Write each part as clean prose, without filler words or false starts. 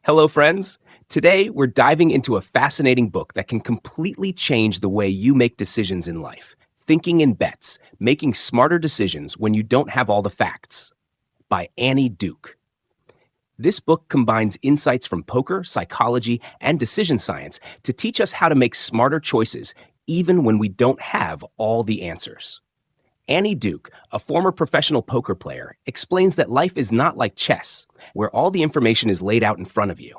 Hello, friends. Today, we're diving into a fascinating book that can completely change the way you make decisions in life. Thinking in Bets, Making Smarter Decisions When You Don't Have All the Facts, by Annie Duke. This book combines insights from poker, psychology, and decision science to teach us how to make smarter choices even when we don't have all the answers. Annie Duke, a former professional poker player, explains that life is not like chess, where all the information is laid out in front of you.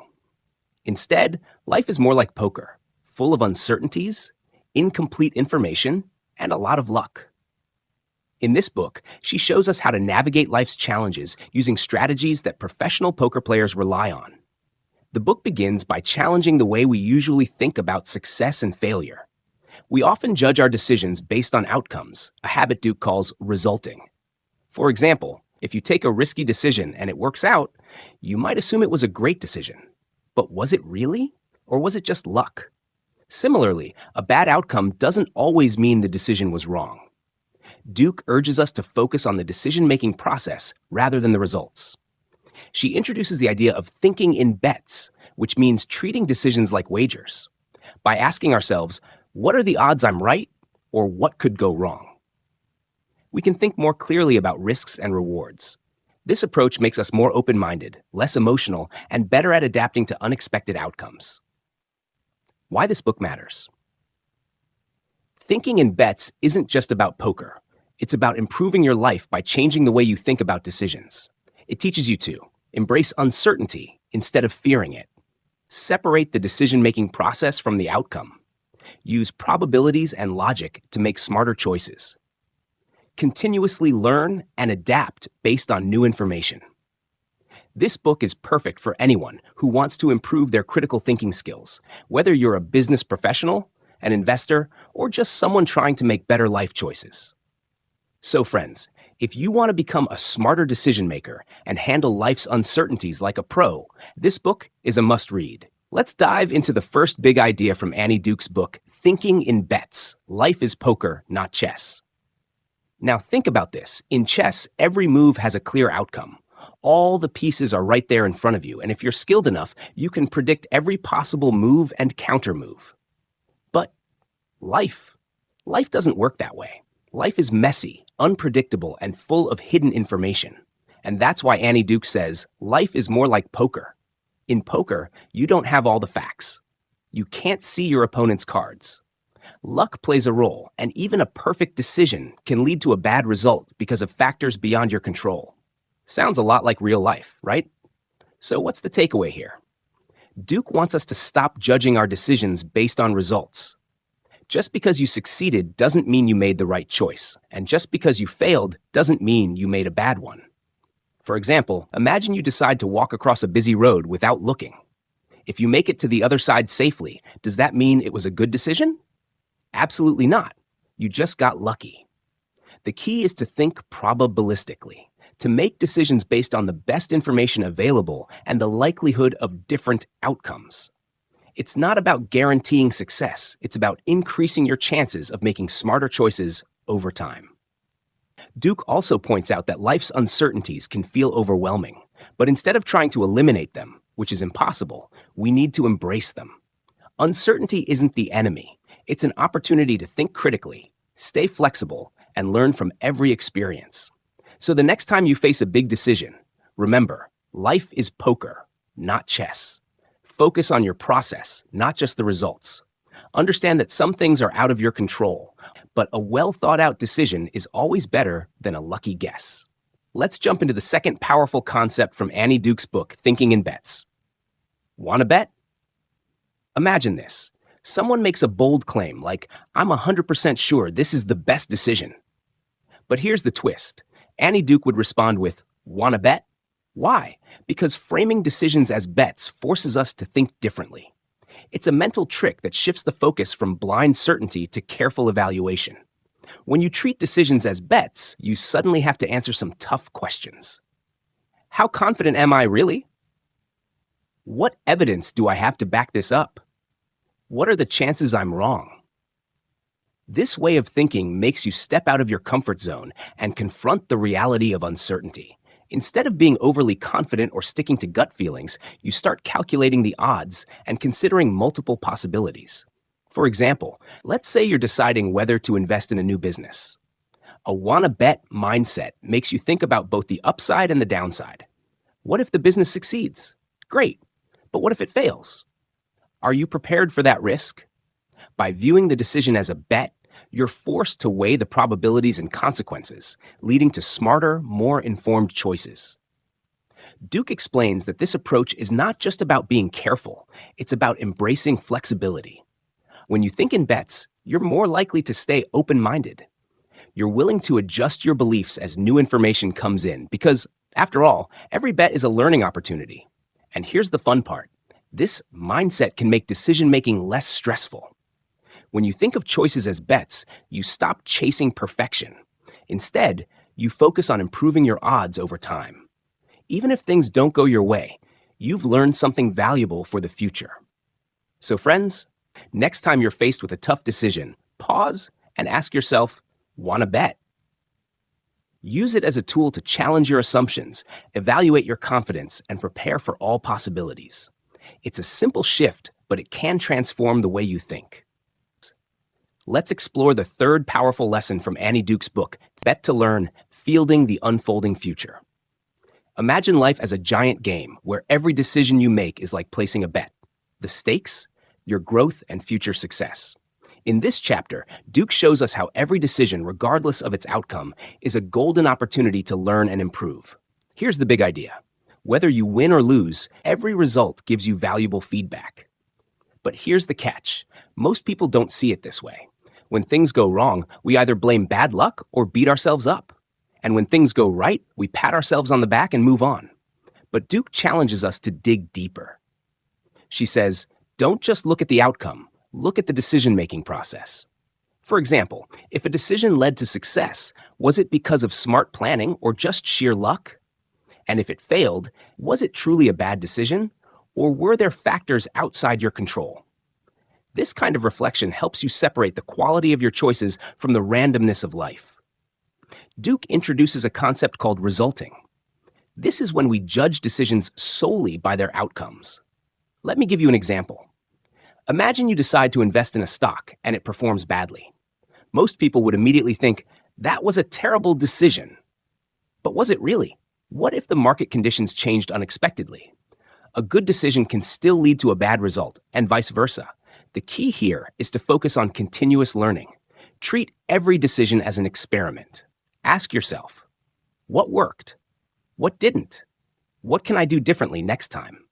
Instead, life is more like poker, full of uncertainties, incomplete information, and a lot of luck. In this book, she shows us how to navigate life's challenges using strategies that professional poker players rely on. The book begins by challenging the way we usually think about success and failure. We often judge our decisions based on outcomes, a habit Duke calls resulting. For example, if you take a risky decision and it works out, you might assume it was a great decision. But was it really? Or was it just luck? Similarly, a bad outcome doesn't always mean the decision was wrong. Duke urges us to focus on the decision-making process rather than the results. She introduces the idea of thinking in bets, which means treating decisions like wagers. By asking ourselves, what are the odds I'm right, or what could go wrong? We can think more clearly about risks and rewards. This approach makes us more open-minded, less emotional, and better at adapting to unexpected outcomes. Why this book matters. Thinking in bets isn't just about poker. It's about improving your life by changing the way you think about decisions. It teaches you to embrace uncertainty instead of fearing it. Separate the decision-making process from the outcome. Use probabilities and logic to make smarter choices. Continuously learn and adapt based on new information. This book is perfect for anyone who wants to improve their critical thinking skills, whether you're a business professional, an investor, or just someone trying to make better life choices. So friends, if you want to become a smarter decision maker and handle life's uncertainties like a pro, this book is a must-read. Let's dive into the first big idea from Annie Duke's book, Thinking in Bets, Life is Poker, Not Chess. Now think about this. In chess, every move has a clear outcome. All the pieces are right there in front of you, and if you're skilled enough, you can predict every possible move and counter-move. But life doesn't work that way. Life is messy, unpredictable, and full of hidden information. And that's why Annie Duke says, life is more like poker. In poker, you don't have all the facts. You can't see your opponent's cards. Luck plays a role, and even a perfect decision can lead to a bad result because of factors beyond your control. Sounds a lot like real life, right? So what's the takeaway here? Duke wants us to stop judging our decisions based on results. Just because you succeeded doesn't mean you made the right choice, and just because you failed doesn't mean you made a bad one. For example, imagine you decide to walk across a busy road without looking. If you make it to the other side safely, does that mean it was a good decision? Absolutely not. You just got lucky. The key is to think probabilistically, to make decisions based on the best information available and the likelihood of different outcomes. It's not about guaranteeing success. It's about increasing your chances of making smarter choices over time. Duke also points out that life's uncertainties can feel overwhelming, but instead of trying to eliminate them, which is impossible, we need to embrace them. Uncertainty isn't the enemy. It's an opportunity to think critically, stay flexible, and learn from every experience. So the next time you face a big decision, remember, life is poker, not chess. Focus on your process, not just the results. Understand that some things are out of your control, but a well-thought-out decision is always better than a lucky guess. Let's jump into the second powerful concept from Annie Duke's book, Thinking in Bets. Want to bet? Imagine this. Someone makes a bold claim like, I'm 100% sure this is the best decision. But here's the twist. Annie Duke would respond with, want to bet? Why? Because framing decisions as bets forces us to think differently. It's a mental trick that shifts the focus from blind certainty to careful evaluation. When you treat decisions as bets, you suddenly have to answer some tough questions. How confident am I really? What evidence do I have to back this up? What are the chances I'm wrong? This way of thinking makes you step out of your comfort zone and confront the reality of uncertainty. Instead of being overly confident or sticking to gut feelings, you start calculating the odds and considering multiple possibilities. For example, let's say you're deciding whether to invest in a new business. A wanna bet mindset makes you think about both the upside and the downside. What if the business succeeds? Great. But what if it fails? Are you prepared for that risk? By viewing the decision as a bet, you're forced to weigh the probabilities and consequences, leading to smarter, more informed choices. Duke explains that this approach is not just about being careful, it's about embracing flexibility. When you think in bets, you're more likely to stay open-minded. You're willing to adjust your beliefs as new information comes in because, after all, every bet is a learning opportunity. And here's the fun part. This mindset can make decision-making less stressful. When you think of choices as bets, you stop chasing perfection. Instead, you focus on improving your odds over time. Even if things don't go your way, you've learned something valuable for the future. So friends, next time you're faced with a tough decision, pause and ask yourself, wanna bet? Use it as a tool to challenge your assumptions, evaluate your confidence, and prepare for all possibilities. It's a simple shift, but it can transform the way you think. Let's explore the third powerful lesson from Annie Duke's book, Bet to Learn, Fielding the Unfolding Future. Imagine life as a giant game where every decision you make is like placing a bet. The stakes? Your growth and future success. In this chapter, Duke shows us how every decision, regardless of its outcome, is a golden opportunity to learn and improve. Here's the big idea. Whether you win or lose, every result gives you valuable feedback. But here's the catch. Most people don't see it this way. When things go wrong, we either blame bad luck or beat ourselves up. And when things go right, we pat ourselves on the back and move on. But Duke challenges us to dig deeper. She says, don't just look at the outcome, look at the decision-making process. For example, if a decision led to success, was it because of smart planning or just sheer luck? And if it failed, was it truly a bad decision? Or were there factors outside your control? This kind of reflection helps you separate the quality of your choices from the randomness of life. Duke introduces a concept called resulting. This is when we judge decisions solely by their outcomes. Let me give you an example. Imagine you decide to invest in a stock and it performs badly. Most people would immediately think, that was a terrible decision. But was it really? What if the market conditions changed unexpectedly? A good decision can still lead to a bad result, and vice versa. The key here is to focus on continuous learning. Treat every decision as an experiment. Ask yourself, what worked? What didn't? What can I do differently next time?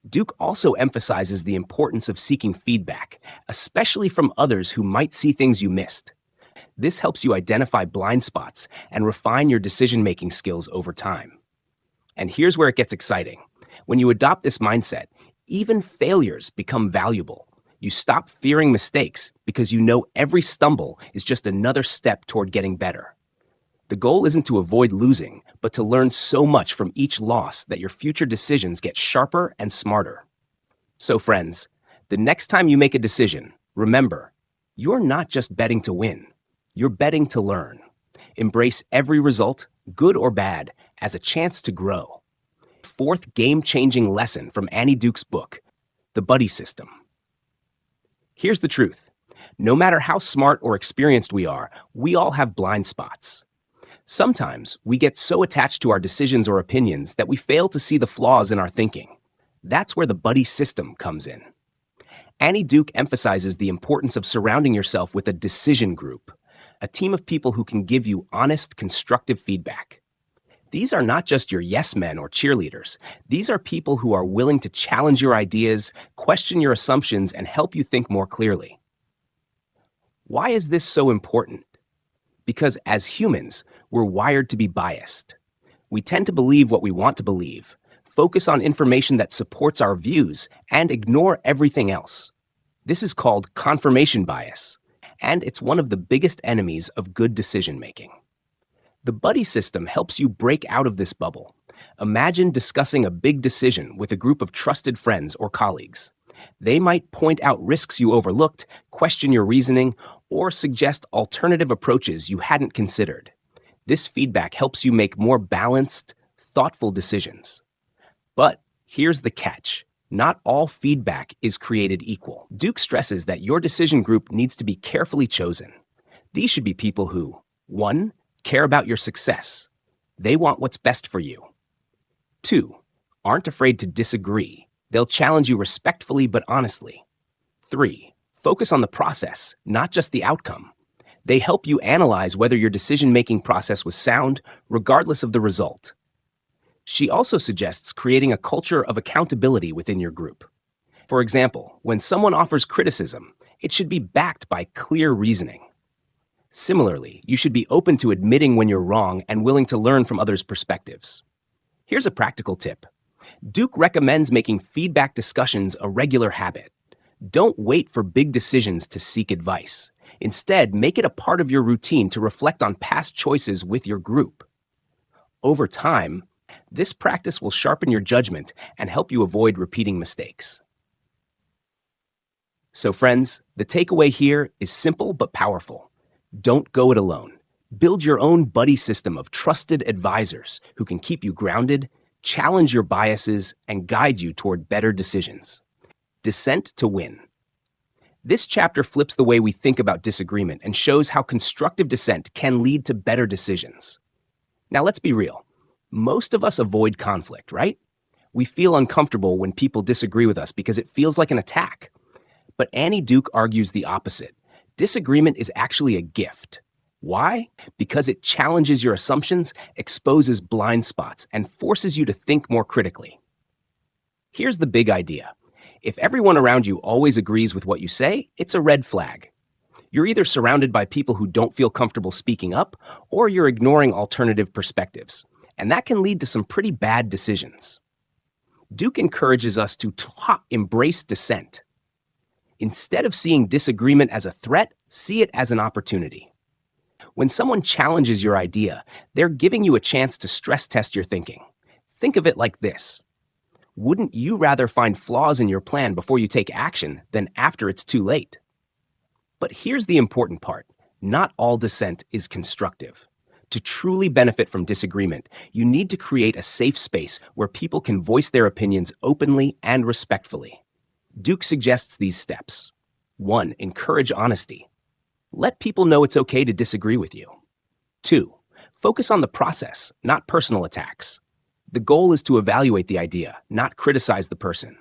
Duke also emphasizes the importance of seeking feedback, especially from others who might see things you missed. This helps you identify blind spots and refine your decision-making skills over time. And here's where it gets exciting. When you adopt this mindset, even failures become valuable. You stop fearing mistakes because you know every stumble is just another step toward getting better. The goal isn't to avoid losing, but to learn so much from each loss that your future decisions get sharper and smarter. So friends, the next time you make a decision, remember, you're not just betting to win, you're betting to learn. Embrace every result, good or bad, as a chance to grow. Fourth game-changing lesson from Annie Duke's book, The Buddy System. Here's the truth. No matter how smart or experienced we are, we all have blind spots. Sometimes we get so attached to our decisions or opinions that we fail to see the flaws in our thinking. That's where the buddy system comes in. Annie Duke emphasizes the importance of surrounding yourself with a decision group, a team of people who can give you honest, constructive feedback. These are not just your yes men or cheerleaders. These are people who are willing to challenge your ideas, question your assumptions, and help you think more clearly. Why is this so important? Because as humans, we're wired to be biased. We tend to believe what we want to believe, focus on information that supports our views, and ignore everything else. This is called confirmation bias, and it's one of the biggest enemies of good decision-making. The buddy system helps you break out of this bubble. Imagine discussing a big decision with a group of trusted friends or colleagues. They might point out risks you overlooked, question your reasoning, or suggest alternative approaches you hadn't considered. This feedback helps you make more balanced, thoughtful decisions. But here's the catch. Not all feedback is created equal. Duke stresses that your decision group needs to be carefully chosen. These should be people who, 1, care about your success. They want what's best for you. 2, aren't afraid to disagree. They'll challenge you respectfully but honestly. 3, focus on the process, not just the outcome. They help you analyze whether your decision-making process was sound, regardless of the result. She also suggests creating a culture of accountability within your group. For example, when someone offers criticism, it should be backed by clear reasoning. Similarly, you should be open to admitting when you're wrong and willing to learn from others' perspectives. Here's a practical tip. Duke recommends making feedback discussions a regular habit. Don't wait for big decisions to seek advice. Instead, make it a part of your routine to reflect on past choices with your group. Over time, this practice will sharpen your judgment and help you avoid repeating mistakes. So friends, the takeaway here is simple but powerful. Don't go it alone. Build your own buddy system of trusted advisors who can keep you grounded, challenge your biases, and guide you toward better decisions. Dissent to win. This chapter flips the way we think about disagreement and shows how constructive dissent can lead to better decisions. Now let's be real. Most of us avoid conflict, right? We feel uncomfortable when people disagree with us because it feels like an attack. But Annie Duke argues the opposite. Disagreement is actually a gift. Why? Because it challenges your assumptions, exposes blind spots, and forces you to think more critically. Here's the big idea. If everyone around you always agrees with what you say, it's a red flag. You're either surrounded by people who don't feel comfortable speaking up, or you're ignoring alternative perspectives. And that can lead to some pretty bad decisions. Duke encourages us to embrace dissent. Instead of seeing disagreement as a threat, see it as an opportunity. When someone challenges your idea, they're giving you a chance to stress test your thinking. Think of it like this. Wouldn't you rather find flaws in your plan before you take action than after it's too late? But here's the important part. Not all dissent is constructive. To truly benefit from disagreement, you need to create a safe space where people can voice their opinions openly and respectfully. Duke suggests these steps. 1. Encourage honesty. Let people know it's okay to disagree with you. 2. Focus on the process, not personal attacks. The goal is to evaluate the idea, not criticize the person.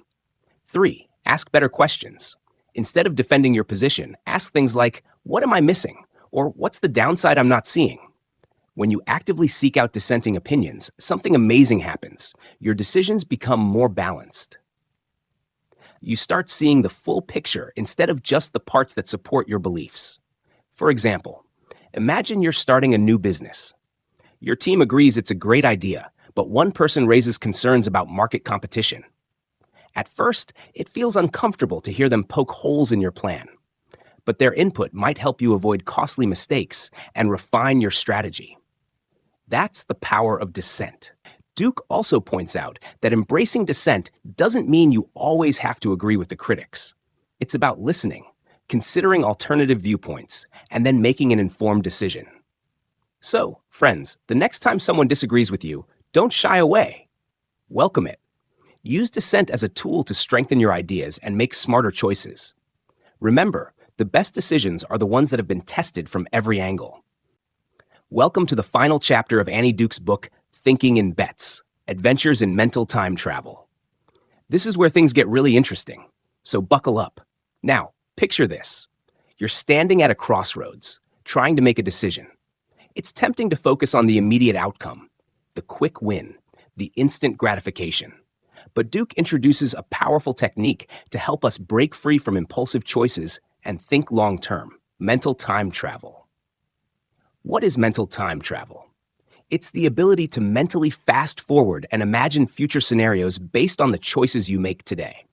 3. Ask better questions. Instead of defending your position, ask things like, what am I missing? Or what's the downside I'm not seeing? When you actively seek out dissenting opinions, something amazing happens. Your decisions become more balanced. You start seeing the full picture instead of just the parts that support your beliefs. For example, imagine you're starting a new business. Your team agrees it's a great idea, but one person raises concerns about market competition. At first, it feels uncomfortable to hear them poke holes in your plan. But their input might help you avoid costly mistakes and refine your strategy. That's the power of dissent. Duke also points out that embracing dissent doesn't mean you always have to agree with the critics. It's about listening, considering alternative viewpoints, and then making an informed decision. So, friends, the next time someone disagrees with you, don't shy away. Welcome it. Use dissent as a tool to strengthen your ideas and make smarter choices. Remember, the best decisions are the ones that have been tested from every angle. Welcome to the final chapter of Annie Duke's book, Thinking in Bets: Adventures in Mental Time Travel. This is where things get really interesting, so buckle up. Now, picture this. You're standing at a crossroads, trying to make a decision. It's tempting to focus on the immediate outcome, the quick win, the instant gratification. But Duke introduces a powerful technique to help us break free from impulsive choices and think long-term: mental time travel. What is mental time travel? It's the ability to mentally fast forward and imagine future scenarios based on the choices you make today.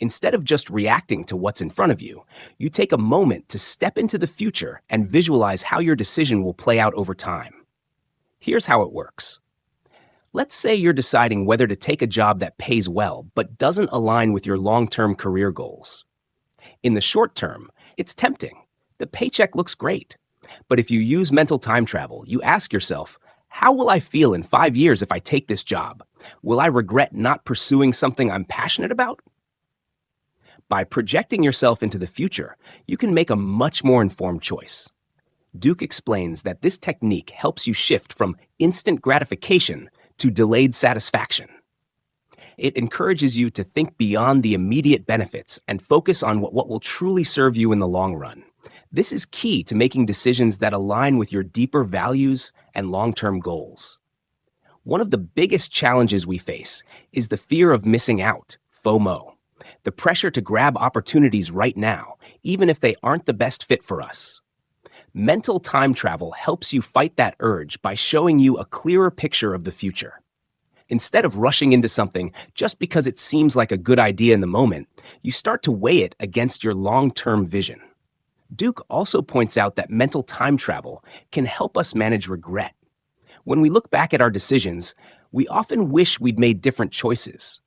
Instead of just reacting to what's in front of you, you take a moment to step into the future and visualize how your decision will play out over time. Here's how it works. Let's say you're deciding whether to take a job that pays well but doesn't align with your long-term career goals. In the short term, it's tempting. The paycheck looks great. But if you use mental time travel, you ask yourself, How will I feel in 5 years if I take this job? Will I regret not pursuing something I'm passionate about? By projecting yourself into the future, you can make a much more informed choice. Duke explains that this technique helps you shift from instant gratification to delayed satisfaction. It encourages you to think beyond the immediate benefits and focus on what will truly serve you in the long run. This is key to making decisions that align with your deeper values and long-term goals. One of the biggest challenges we face is the fear of missing out, FOMO, the pressure to grab opportunities right now, even if they aren't the best fit for us. Mental time travel helps you fight that urge by showing you a clearer picture of the future. Instead of rushing into something just because it seems like a good idea in the moment, you start to weigh it against your long-term vision. Duke also points out that mental time travel can help us manage regret. When we look back at our decisions, we often wish we'd made different choices.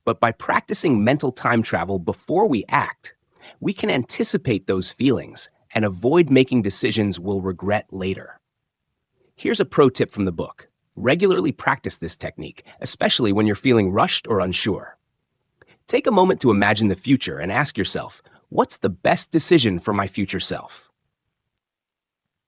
But by practicing mental time travel before we act, we can anticipate those feelings and avoid making decisions we'll regret later. Here's a pro tip from the book. Regularly practice this technique, especially when you're feeling rushed or unsure. Take a moment to imagine the future and ask yourself, what's the best decision for my future self?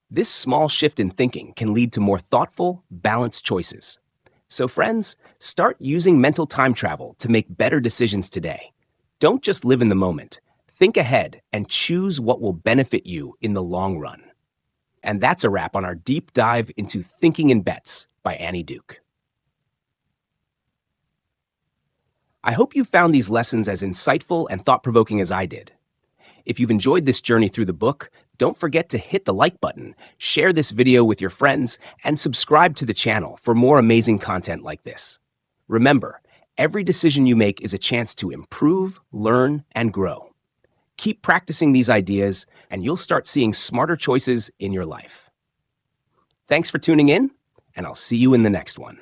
This small shift in thinking can lead to more thoughtful, balanced choices. So friends, start using mental time travel to make better decisions today. Don't just live in the moment. Think ahead and choose what will benefit you in the long run. And that's a wrap on our deep dive into Thinking in Bets by Annie Duke. I hope you found these lessons as insightful and thought-provoking as I did. If you've enjoyed this journey through the book, don't forget to hit the like button, share this video with your friends, and subscribe to the channel for more amazing content like this. Remember, every decision you make is a chance to improve, learn, and grow. Keep practicing these ideas, and you'll start seeing smarter choices in your life. Thanks for tuning in, and I'll see you in the next one.